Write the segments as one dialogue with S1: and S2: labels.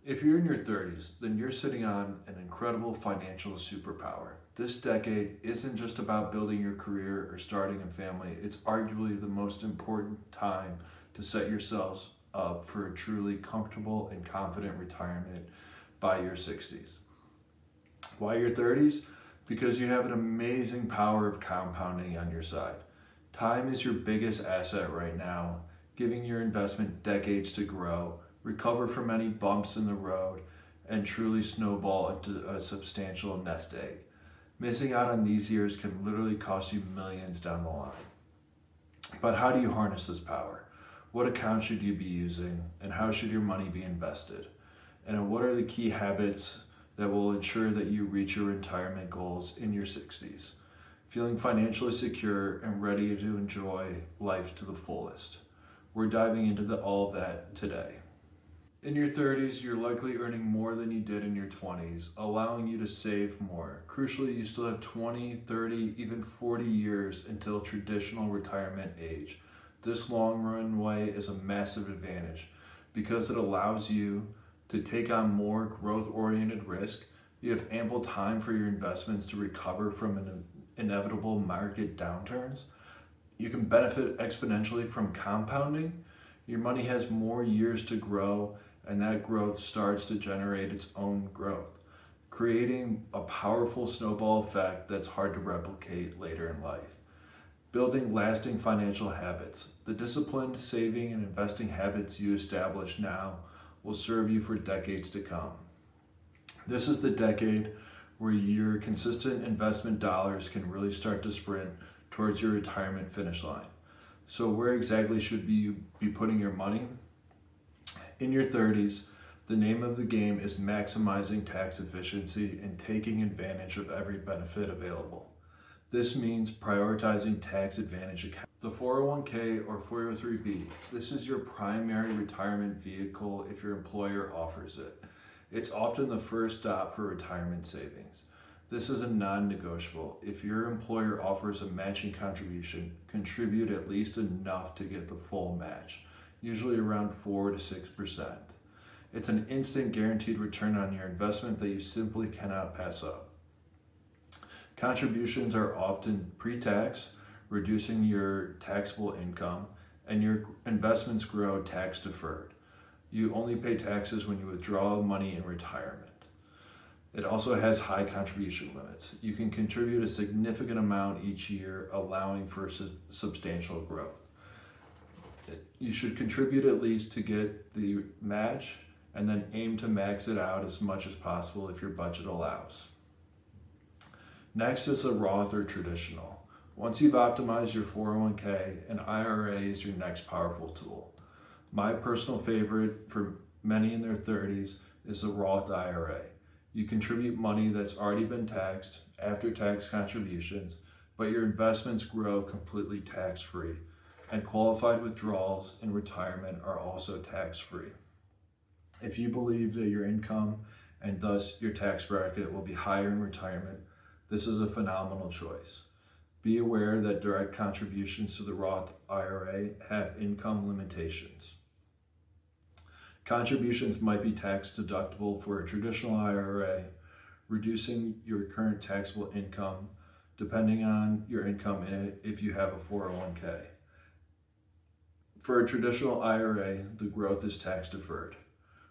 S1: If you're in your 30s, then you're sitting on an incredible financial superpower. This decade isn't just about building your career or starting a family, it's arguably the most important time to set yourselves up for a truly comfortable and confident retirement by your 60s. Why your 30s? Because you have an amazing power of compounding on your side. Time is your biggest asset right now, giving your investment decades to grow, recover from any bumps in the road, and truly snowball into a substantial nest egg. Missing out on these years can literally cost you millions down the line. But how do you harness this power? What account should you be using, and how should your money be invested? And what are the key habits that will ensure that you reach your retirement goals in your 60s, feeling financially secure and ready to enjoy life to the fullest? We're diving into all of that today. In your 30s, you're likely earning more than you did in your 20s, allowing you to save more. Crucially, you still have 20, 30, even 40 years until traditional retirement age. This long runway is a massive advantage because it allows you to take on more growth-oriented risk. You have ample time for your investments to recover from inevitable market downturns. You can benefit exponentially from compounding. Your money has more years to grow, and that growth starts to generate its own growth, creating a powerful snowball effect that's hard to replicate later in life. Building lasting financial habits. The disciplined saving and investing habits you establish now will serve you for decades to come. This is the decade where your consistent investment dollars can really start to sprint towards your retirement finish line. So where exactly should you be putting your money? In your 30s, the name of the game is maximizing tax efficiency and taking advantage of every benefit available. This means prioritizing tax advantage accounts. The 401k or 403b, this is your primary retirement vehicle if your employer offers it. It's often the first stop for retirement savings. This is a non-negotiable. If your employer offers a matching contribution, contribute at least enough to get the full match, usually around 4 to 6%. It's an instant guaranteed return on your investment that you simply cannot pass up. Contributions are often pre-tax, reducing your taxable income, and your investments grow tax deferred. You only pay taxes when you withdraw money in retirement. It also has high contribution limits. You can contribute a significant amount each year, allowing for substantial growth. You should contribute at least to get the match, and then aim to max it out as much as possible if your budget allows. Next is a Roth or traditional. Once you've optimized your 401k, an IRA is your next powerful tool. My personal favorite for many in their 30s is the Roth IRA. You contribute money that's already been taxed, after-tax contributions, but your investments grow completely tax-free, and qualified withdrawals in retirement are also tax-free. If you believe that your income and thus your tax bracket will be higher in retirement, this is a phenomenal choice. Be aware that direct contributions to the Roth IRA have income limitations. Contributions might be tax deductible for a traditional IRA, reducing your current taxable income depending on your income in it if you have a 401k. For a traditional IRA, the growth is tax deferred.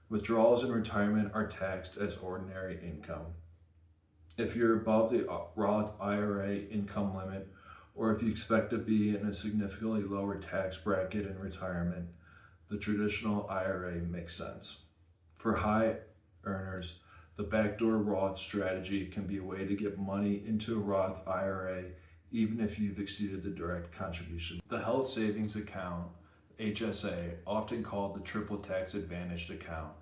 S1: Withdrawals in retirement are taxed as ordinary income. If you're above the Roth IRA income limit, or if you expect to be in a significantly lower tax bracket in retirement, the traditional IRA makes sense. For high earners, the backdoor Roth strategy can be a way to get money into a Roth IRA even if you've exceeded the direct contribution. The Health Savings Account, HSA, often called the Triple Tax Advantaged Account,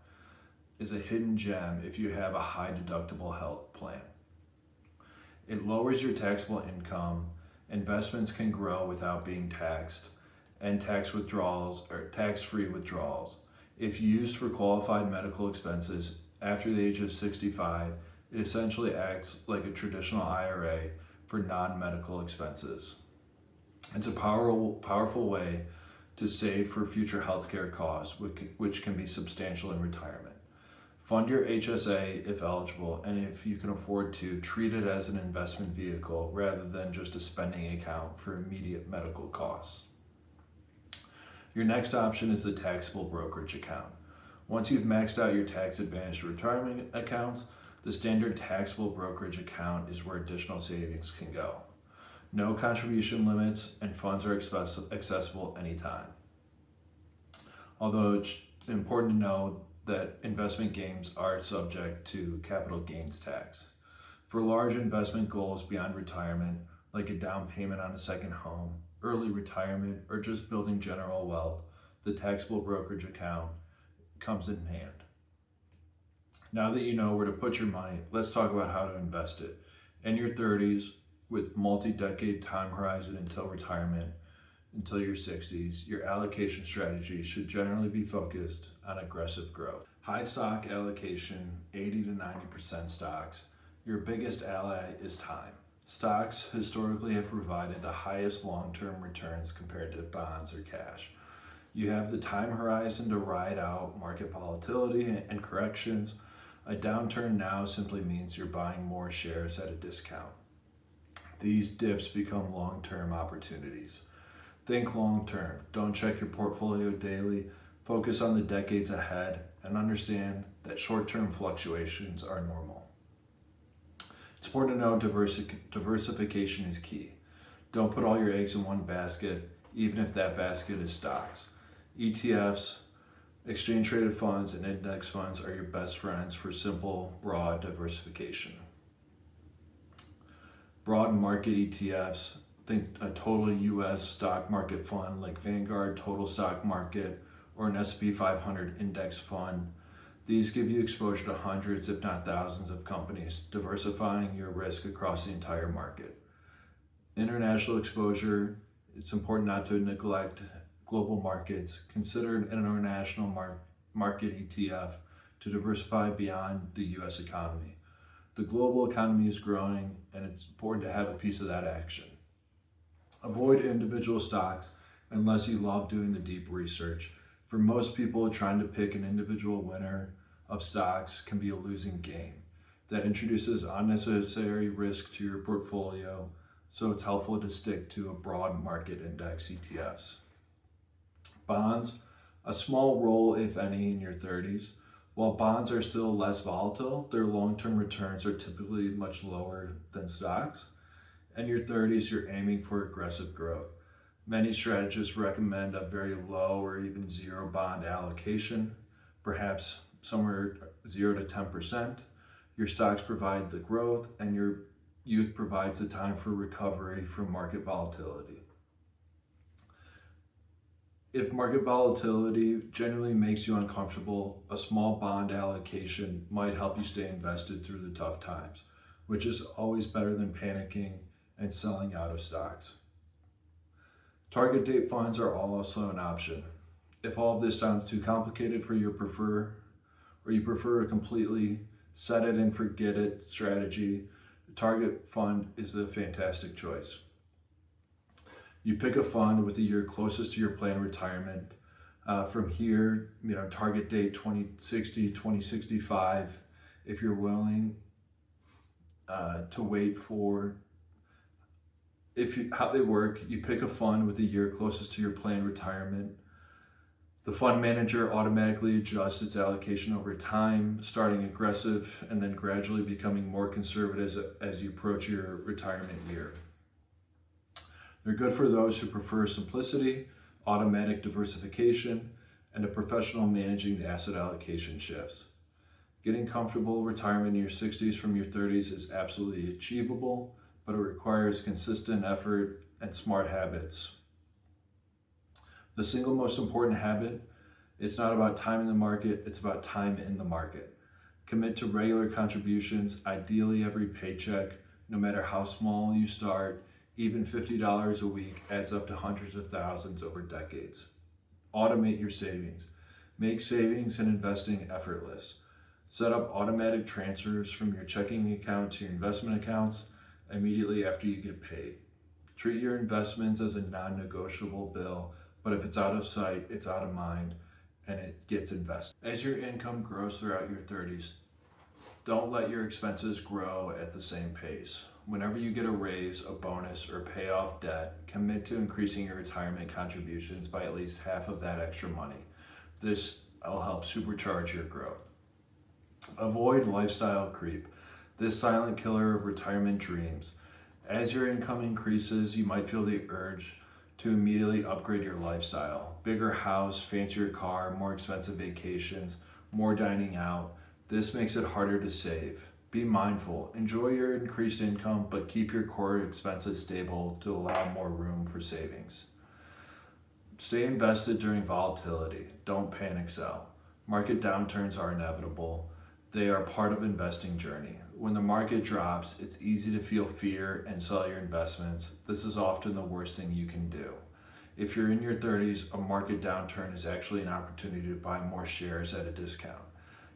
S1: is a hidden gem if you have a high deductible health plan. It lowers your taxable income, investments can grow without being taxed, and tax withdrawals or tax-free withdrawals. If used for qualified medical expenses after the age of 65, it essentially acts like a traditional IRA for non-medical expenses. It's a powerful way to save for future healthcare costs, which can be substantial in retirement. Fund your HSA if eligible, and if you can afford to, treat it as an investment vehicle rather than just a spending account for immediate medical costs. Your next option is the taxable brokerage account. Once you've maxed out your tax-advantaged retirement accounts, the standard taxable brokerage account is where additional savings can go. No contribution limits, and funds are accessible anytime. Although it's important to know that investment gains are subject to capital gains tax. For large investment goals beyond retirement, like a down payment on a second home, early retirement, or just building general wealth, the taxable brokerage account comes in hand. Now that you know where to put your money, let's talk about how to invest it. In your 30s, with multi-decade time horizon until retirement, until your 60s, your allocation strategy should generally be focused on aggressive growth. High stock allocation, 80 to 90% stocks. Your biggest ally is time. Stocks historically have provided the highest long-term returns compared to bonds or cash. You have the time horizon to ride out market volatility and corrections. A downturn now simply means you're buying more shares at a discount. These dips become long-term opportunities. Think long-term. Don't check your portfolio daily. Focus on the decades ahead and understand that short-term fluctuations are normal. It's important to know diversification is key. Don't put all your eggs in one basket, even if that basket is stocks. ETFs, exchange-traded funds, and index funds are your best friends for simple, broad diversification. Broad market ETFs, think a total US stock market fund like Vanguard Total Stock Market or an S&P 500 index fund. These give you exposure to hundreds, if not thousands, of companies, diversifying your risk across the entire market. International exposure, it's important not to neglect global markets. Consider an international market ETF to diversify beyond the US economy. The global economy is growing, and it's important to have a piece of that action. Avoid individual stocks unless you love doing the deep research. For most people, trying to pick an individual winner of stocks can be a losing game. That introduces unnecessary risk to your portfolio, so it's helpful to stick to a broad market index ETFs. Bonds, a small role, if any, in your 30s. While bonds are still less volatile, their long-term returns are typically much lower than stocks. In your 30s, you're aiming for aggressive growth. Many strategists recommend a very low or even zero bond allocation, perhaps somewhere 0 to 10%. Your stocks provide the growth, and your youth provides the time for recovery from market volatility. If market volatility generally makes you uncomfortable, a small bond allocation might help you stay invested through the tough times, which is always better than panicking and selling out of stocks. Target date funds are also an option. If all of this sounds too complicated for you you prefer a completely set it and forget it strategy, the target fund is a fantastic choice. You pick a fund with the year closest to your planned retirement. From here, target date 2060, 2065. If you're willing to wait for, how they work, you pick a fund with the year closest to your planned retirement. The fund manager automatically adjusts its allocation over time, starting aggressive and then gradually becoming more conservative as you approach your retirement year. They're good for those who prefer simplicity, automatic diversification, and a professional managing the asset allocation shifts. Getting comfortable retirement in your 60s from your 30s is absolutely achievable, but it requires consistent effort and smart habits. The single most important habit, it's not about time in the market, it's about time in the market. Commit to regular contributions, ideally every paycheck, no matter how small you start. Even $50 a week adds up to hundreds of thousands over decades. Automate your savings. Make savings and investing effortless. Set up automatic transfers from your checking account to your investment accounts immediately after you get paid. Treat your investments as a non-negotiable bill, but if it's out of sight, it's out of mind. and it gets invested. As your income grows throughout your 30s, don't let your expenses grow at the same pace. Whenever you get a raise, a bonus, or pay off debt, commit to increasing your retirement contributions by at least half of that extra money. This will help supercharge your growth. Avoid lifestyle creep, this silent killer of retirement dreams. As your income increases, you might feel the urge to immediately upgrade your lifestyle. Bigger house, fancier car, more expensive vacations, more dining out. This makes it harder to save. Be mindful, enjoy your increased income, but keep your core expenses stable to allow more room for savings. Stay invested during volatility. Don't panic sell. Market downturns are inevitable. They are part of investing journey. When the market drops, it's easy to feel fear and sell your investments. This is often the worst thing you can do. If you're in your 30s, a market downturn is actually an opportunity to buy more shares at a discount.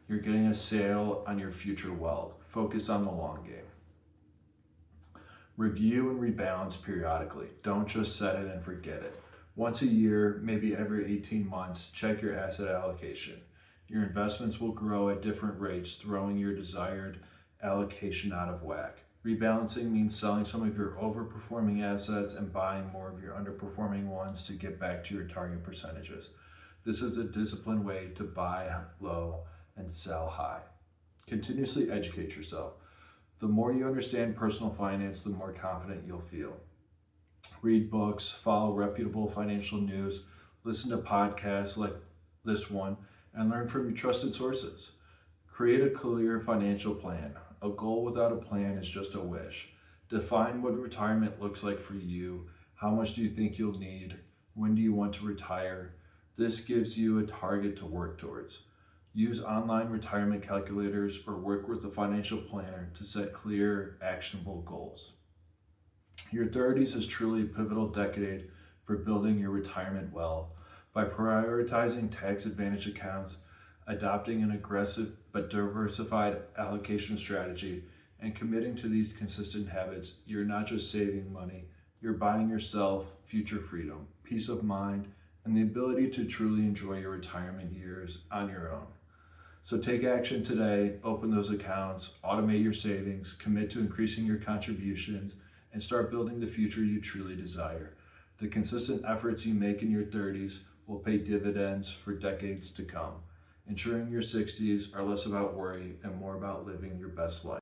S1: You're getting a sale on your future wealth. Focus on the long game. Review and rebalance periodically. Don't just set it and forget it. Once a year, maybe every 18 months, check your asset allocation. Your investments will grow at different rates, throwing your desired allocation out of whack. Rebalancing means selling some of your overperforming assets and buying more of your underperforming ones to get back to your target percentages. This is a disciplined way to buy low and sell high. Continuously educate yourself. The more you understand personal finance, the more confident you'll feel. Read books, follow reputable financial news, listen to podcasts like this one, and learn from your trusted sources. Create a clear financial plan. A goal without a plan is just a wish. Define what retirement looks like for you. How much do you think you'll need? When do you want to retire? This gives you a target to work towards. Use online retirement calculators or work with a financial planner to set clear, actionable goals. Your 30s is truly a pivotal decade for building your retirement wealth. By prioritizing tax advantage accounts, adopting an aggressive but diversified allocation strategy, and committing to these consistent habits, you're not just saving money, you're buying yourself future freedom, peace of mind, and the ability to truly enjoy your retirement years on your own. So take action today, open those accounts, automate your savings, commit to increasing your contributions, and start building the future you truly desire. The consistent efforts you make in your 30s will pay dividends for decades to come, ensuring your 60s are less about worry and more about living your best life.